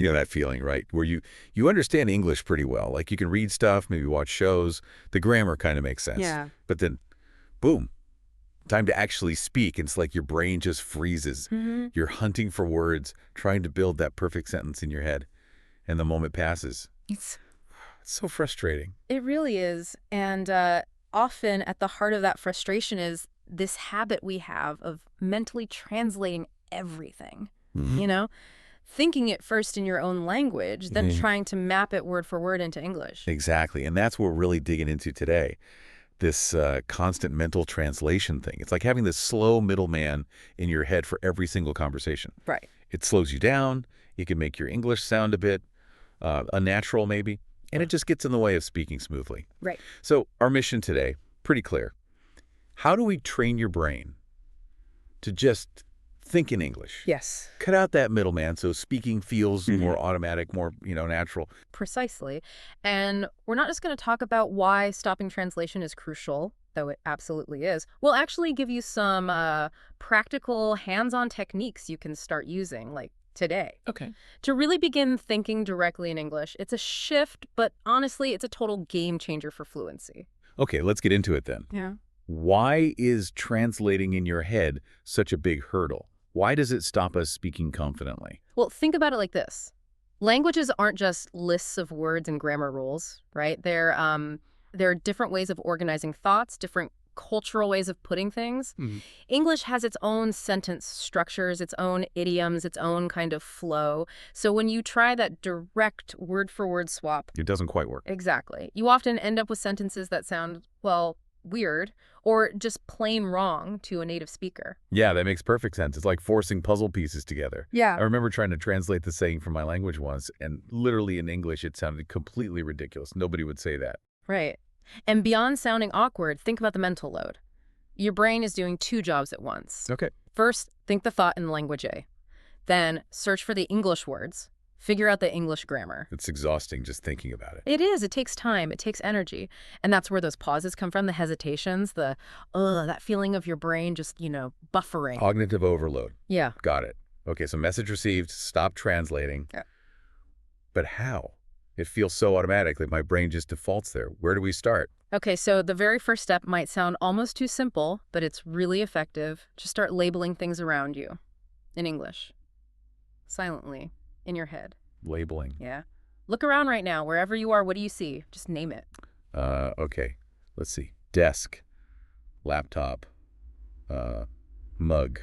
You know that feeling, right? Where you understand English pretty well. Like you can read stuff, maybe watch shows. The grammar kind of makes sense. Yeah. But then, boom, time to actually speak. It's like your brain just freezes. You're hunting for words, trying to build that perfect sentence in your head. And the moment passes. It's So frustrating. It really is. And often at the heart of that frustration is this habit we have of mentally translating everything, you know? Thinking it first in your own language, then trying to map it word for word into English. Exactly. And that's what we're really digging into today. This constant mental translation thing. It's like having this slow middleman in your head for every single conversation. Right. It slows you down. It can make your English sound a bit unnatural maybe. And it just gets in the way of speaking smoothly. Right. So our mission today, pretty clear. How do we train your brain to just think in English? Yes. Cut out that middleman so speaking feels more automatic, more, natural. Precisely. And we're not just going to talk about why stopping translation is crucial, though it absolutely is. We'll actually give you some practical hands-on techniques you can start using, like today. Okay. To really begin thinking directly in English. It's a shift, but honestly, it's a total game changer for fluency. Okay, let's get into it then. Yeah. Why is translating in your head such a big hurdle? Why does it stop us speaking confidently? Well, think about it like this. Languages aren't just lists of words and grammar rules, right? They're different ways of organizing thoughts, different cultural ways of putting things. English has its own sentence structures, its own idioms, its own kind of flow. So when you try that direct word-for-word swap... It doesn't quite work. Exactly. You often end up with sentences that sound, well, weird or just plain wrong to a native speaker. Yeah, that makes perfect sense. It's like forcing puzzle pieces together. Yeah. I remember trying to translate the saying from my language once, and literally in English it sounded completely ridiculous. Nobody would say that. Right. And beyond sounding awkward, think about the mental load. Your brain is doing two jobs at once. Okay. First, think the thought in language A. Then, search for the English words. Figure out the English grammar. It's exhausting just thinking about it. It is. It takes time. It takes energy. And that's where those pauses come from, the hesitations, that feeling of your brain just, buffering. Cognitive overload. Yeah. Got it. Okay, so message received, stop translating. Yeah. But how? It feels so automatic that my brain just defaults there. Where do we start? Okay, so the very first step might sound almost too simple, but it's really effective. Just start labeling things around you in English. Silently, in your head. Labeling. Yeah. Look around right now. Wherever you are, what do you see? Just name it. Okay. Let's see. Desk. Laptop. Mug.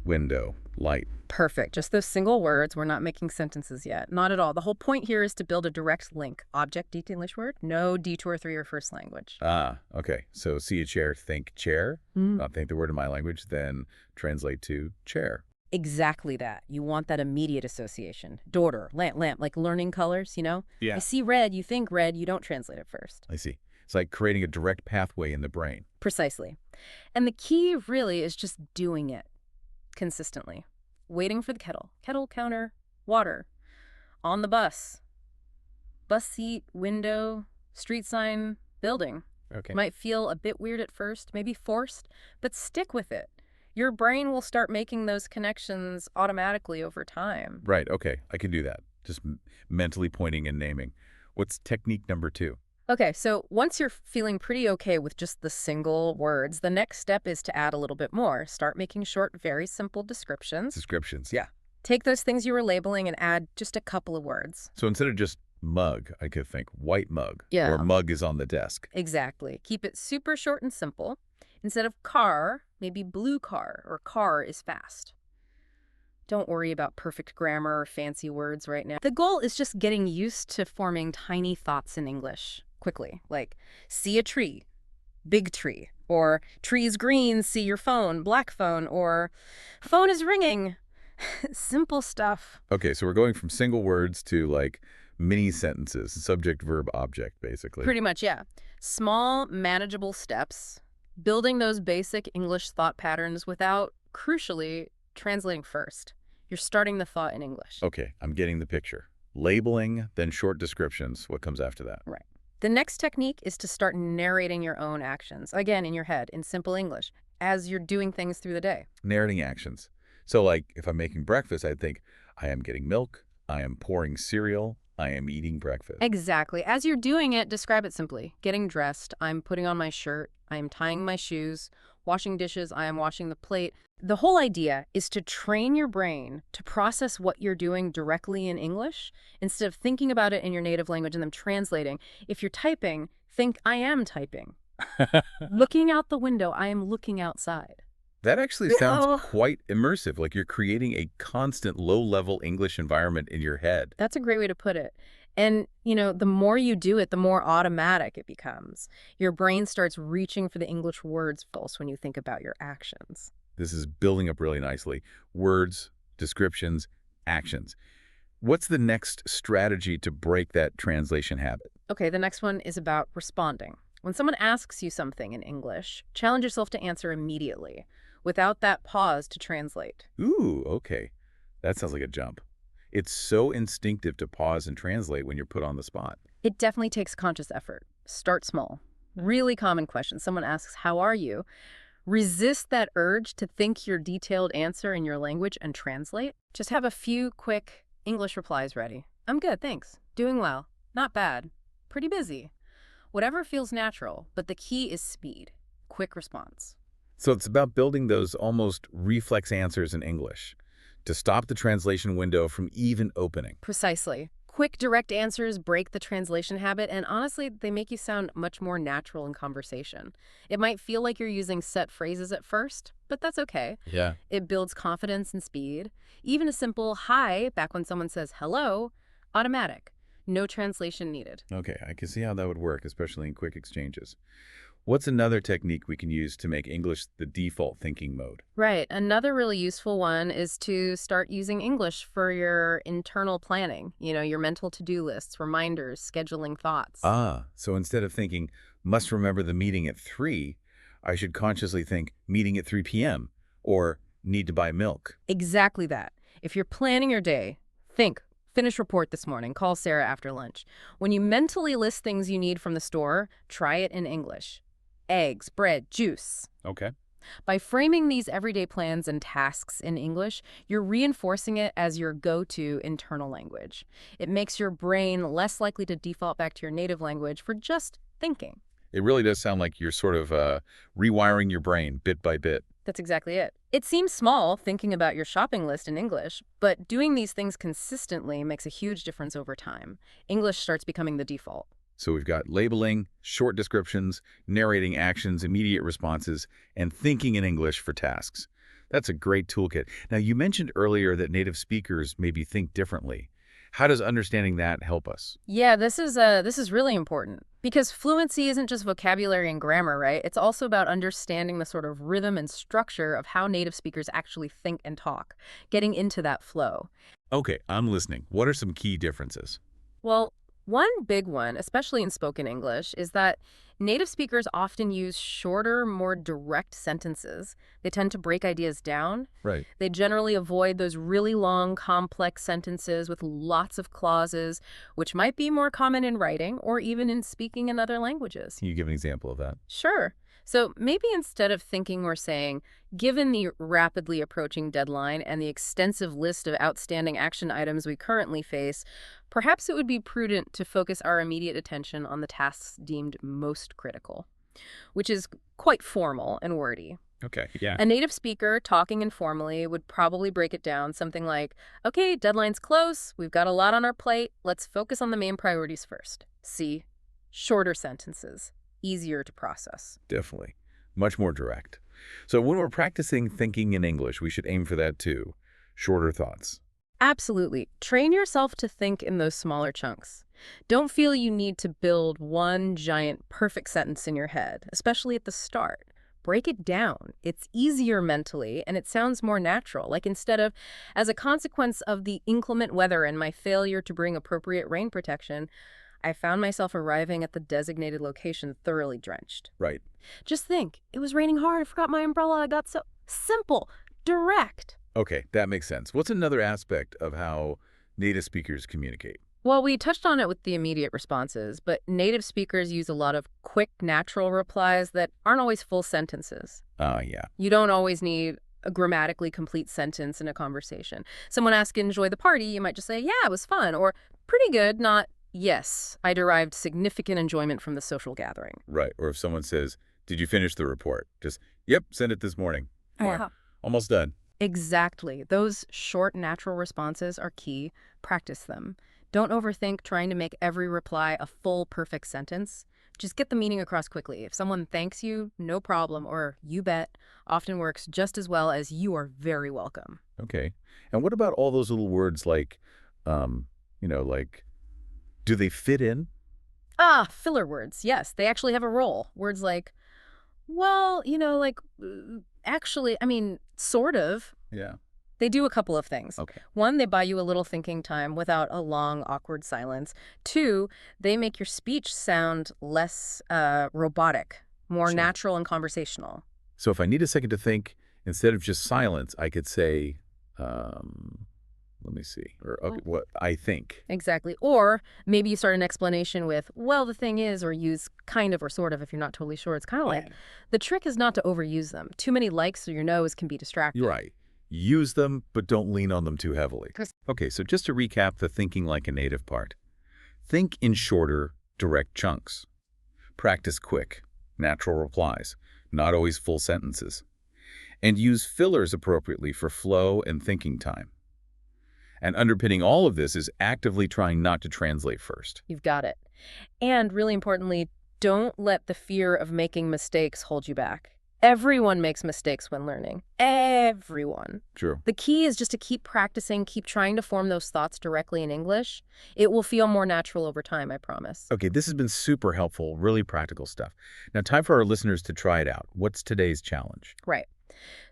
Window. Light. Perfect. Just those single words. We're not making sentences yet. Not at all. The whole point here is to build a direct link. Object, detail, English word. No detour through your first language. Okay. So see a chair, think chair. Think the word in my language, then translate to chair. Exactly that. You want that immediate association. Daughter, lamp, like learning colors, Yeah. I see red, you think red, you don't translate it first. I see. It's like creating a direct pathway in the brain. Precisely. And the key really is just doing it consistently. Waiting for the kettle. Kettle, counter, water. On the bus. Bus seat, window, street sign, building. Okay. Might feel a bit weird at first, maybe forced, but stick with it. Your brain will start making those connections automatically over time. Right. Okay. I can do that. Just mentally pointing and naming. What's technique number 2? Okay, so once you're feeling pretty okay with just the single words, the next step is to add a little bit more. Start making short, very simple descriptions. Descriptions. Yeah. Take those things you were labeling and add just a couple of words. So instead of just mug, I could think white mug. Yeah. Or mug is on the desk. Exactly. Keep it super short and simple. Instead of car, maybe blue car or car is fast. Don't worry about perfect grammar or fancy words right now. The goal is just getting used to forming tiny thoughts in English quickly, like see a tree, big tree, or tree's green, see your phone, black phone, or phone is ringing. Simple stuff. Okay, so we're going from single words to like mini sentences, subject, verb, object, basically. Pretty much, yeah. Small, manageable steps, building those basic English thought patterns without, crucially, translating first. You're starting the thought in English. Okay, I'm getting the picture. Labeling, then short descriptions. What comes after that? Right. The next technique is to start narrating your own actions, again, in your head, in simple English, as you're doing things through the day. Narrating actions. So like if I'm making breakfast, I'd think, I am getting milk, I am pouring cereal. I am eating breakfast. Exactly. As you're doing it, describe it simply. Getting dressed, I'm putting on my shirt, I am tying my shoes, washing dishes, I am washing the plate. The whole idea is to train your brain to process what you're doing directly in English instead of thinking about it in your native language and then translating. If you're typing, think, I am typing. Looking out the window, I am looking outside. That actually sounds Oh, quite immersive, like you're creating a constant low-level English environment in your head. that's a great way to put it. And, the more you do it, the more automatic it becomes. Your brain starts reaching for the English words first when you think about your actions. This is building up really nicely. Words, descriptions, actions. What's the next strategy to break that translation habit? Okay, the next one is about responding. When someone asks you something in English, challenge yourself to answer immediately, without that pause to translate. Ooh, okay. That sounds like a jump. It's so instinctive to pause and translate when you're put on the spot. It definitely takes conscious effort. Start small. Really common question. Someone asks, how are you? Resist that urge to think your detailed answer in your language and translate. Just have a few quick English replies ready. I'm good, thanks. Doing well. Not bad. Pretty busy. Whatever feels natural, but the key is speed. Quick response. So it's about building those almost reflex answers in English to stop the translation window from even opening. Precisely. Quick, direct answers break the translation habit, and honestly, they make you sound much more natural in conversation. It might feel like you're using set phrases at first, but that's okay. Yeah. It builds confidence and speed. Even a simple hi back when someone says hello, automatic. No translation needed. Okay, I can see how that would work, especially in quick exchanges. What's another technique we can use to make English the default thinking mode? Right. Another really useful one is to start using English for your internal planning, your mental to-do lists, reminders, scheduling thoughts. So instead of thinking, must remember the meeting at 3, I should consciously think, meeting at 3 p.m. or need to buy milk. Exactly that. If you're planning your day, think, finish report this morning, call Sarah after lunch. When you mentally list things you need from the store, try it in English. Eggs, bread, juice. Okay. By framing these everyday plans and tasks in English, you're reinforcing it as your go-to internal language. It makes your brain less likely to default back to your native language for just thinking. It really does sound like you're sort of rewiring your brain bit by bit. That's exactly it. It seems small, thinking about your shopping list in English, but doing these things consistently makes a huge difference over time. English starts becoming the default. So we've got labeling, short descriptions, narrating actions, immediate responses, and thinking in English for tasks. That's a great toolkit. Now, you mentioned earlier that native speakers maybe think differently. How does understanding that help us? Yeah, this is really important because fluency isn't just vocabulary and grammar, right? It's also about understanding the sort of rhythm and structure of how native speakers actually think and talk, getting into that flow. Okay, I'm listening. What are some key differences? Well, one big one, especially in spoken English, is that native speakers often use shorter, more direct sentences. They tend to break ideas down. Right. They generally avoid those really long, complex sentences with lots of clauses, which might be more common in writing or even in speaking in other languages. Can you give an example of that? Sure. So maybe instead of thinking or saying, given the rapidly approaching deadline and the extensive list of outstanding action items we currently face, perhaps it would be prudent to focus our immediate attention on the tasks deemed most critical, which is quite formal and wordy. Okay, yeah. A native speaker talking informally would probably break it down something like, okay, deadline's close, we've got a lot on our plate, let's focus on the main priorities first. See, shorter sentences. Easier to process. Definitely. Much more direct. So when we're practicing thinking in English, we should aim for that too. Shorter thoughts. Absolutely. Train yourself to think in those smaller chunks. Don't feel you need to build one giant perfect sentence in your head, especially at the start. Break it down. It's easier mentally, and it sounds more natural. Like instead of, as a consequence of the inclement weather and my failure to bring appropriate rain protection, I found myself arriving at the designated location thoroughly drenched. Right. Just think, it was raining hard, I forgot my umbrella, I got so simple, direct. Okay, that makes sense. What's another aspect of how native speakers communicate? Well, we touched on it with the immediate responses, but native speakers use a lot of quick, natural replies that aren't always full sentences. Yeah. You don't always need a grammatically complete sentence in a conversation. Someone asks, enjoy the party, you might just say, yeah, it was fun, or pretty good, not, yes, I derived significant enjoyment from the social gathering. Right. Or if someone says, did you finish the report? Just, yep, send it this morning. Or, Yeah. almost done. Exactly. Those short, natural responses are key. Practice them. Don't overthink trying to make every reply a full, perfect sentence. Just get the meaning across quickly. If someone thanks you, no problem, or you bet, often works just as well as you are very welcome. Okay. And what about all those little words like, like, do they fit in? Ah, filler words. Yes, they actually have a role. Words like, well, actually, I mean, sort of. Yeah. They do a couple of things. Okay. One, they buy you a little thinking time without a long, awkward silence. Two, they make your speech sound less robotic, more Sure. natural and conversational. So if I need a second to think, instead of just silence, I could say, let me see, or okay, what I think. Exactly. Or maybe you start an explanation with, well, the thing is, or use kind of or sort of if you're not totally sure. It's kind of like, the trick is not to overuse them. Too many likes or your nose can be distracting. You're right. Use them, but don't lean on them too heavily. Okay, so just to recap the thinking like a native part. Think in shorter, direct chunks. Practice quick, natural replies, not always full sentences. And use fillers appropriately for flow and thinking time. And underpinning all of this is actively trying not to translate first. You've got it. And really importantly, don't let the fear of making mistakes hold you back. Everyone makes mistakes when learning. Everyone. True. The key is just to keep practicing, keep trying to form those thoughts directly in English. It will feel more natural over time, I promise. Okay, this has been super helpful, really practical stuff. Now, time for our listeners to try it out. What's today's challenge? Right.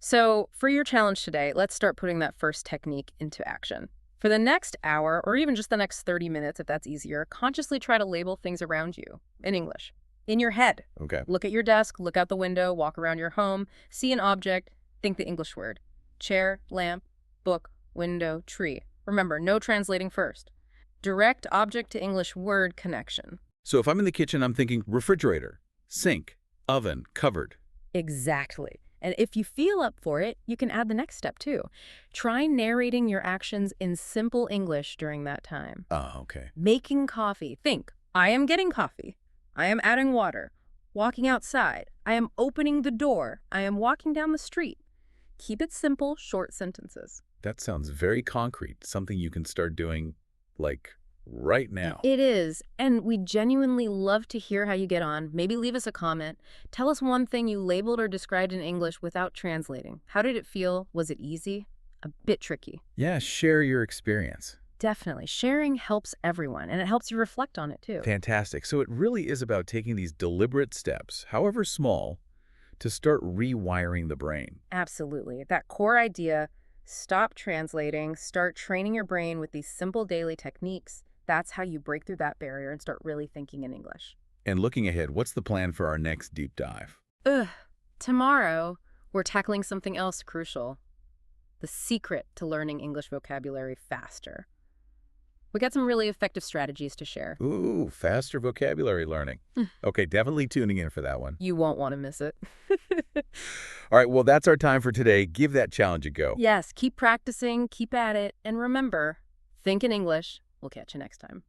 So for your challenge today, let's start putting that first technique into action. For the next hour, or even just the next 30 minutes, if that's easier, consciously try to label things around you in English. In your head. Okay. Look at your desk, look out the window, walk around your home, see an object, think the English word. Chair, lamp, book, window, tree. Remember, no translating first. Direct object to English word connection. So if I'm in the kitchen, I'm thinking refrigerator, sink, oven, cupboard. Exactly. And if you feel up for it, you can add the next step too. Try narrating your actions in simple English during that time. Oh, okay. Making coffee. Think, I am getting coffee. I am adding water. Walking outside. I am opening the door. I am walking down the street. Keep it simple, short sentences. That sounds very concrete, something you can start doing, like, right now. It is, and we genuinely love to hear how you get on. Maybe leave us a comment. Tell us one thing you labeled or described in English without translating. How did it feel? Was it easy? A bit tricky. Yeah, share your experience. Definitely. Sharing helps everyone, and it helps you reflect on it too. Fantastic. So it really is about taking these deliberate steps, however small, to start rewiring the brain. Absolutely. That core idea, stop translating, start training your brain with these simple daily techniques. That's how you break through that barrier and start really thinking in English. And looking ahead, what's the plan for our next deep dive? Tomorrow, we're tackling something else crucial. The secret to learning English vocabulary faster. We got some really effective strategies to share. Ooh, faster vocabulary learning. Okay, definitely tuning in for that one. You won't want to miss it. All right, well, that's our time for today. Give that challenge a go. Yes, keep practicing, keep at it, and remember, think in English. We'll catch you next time.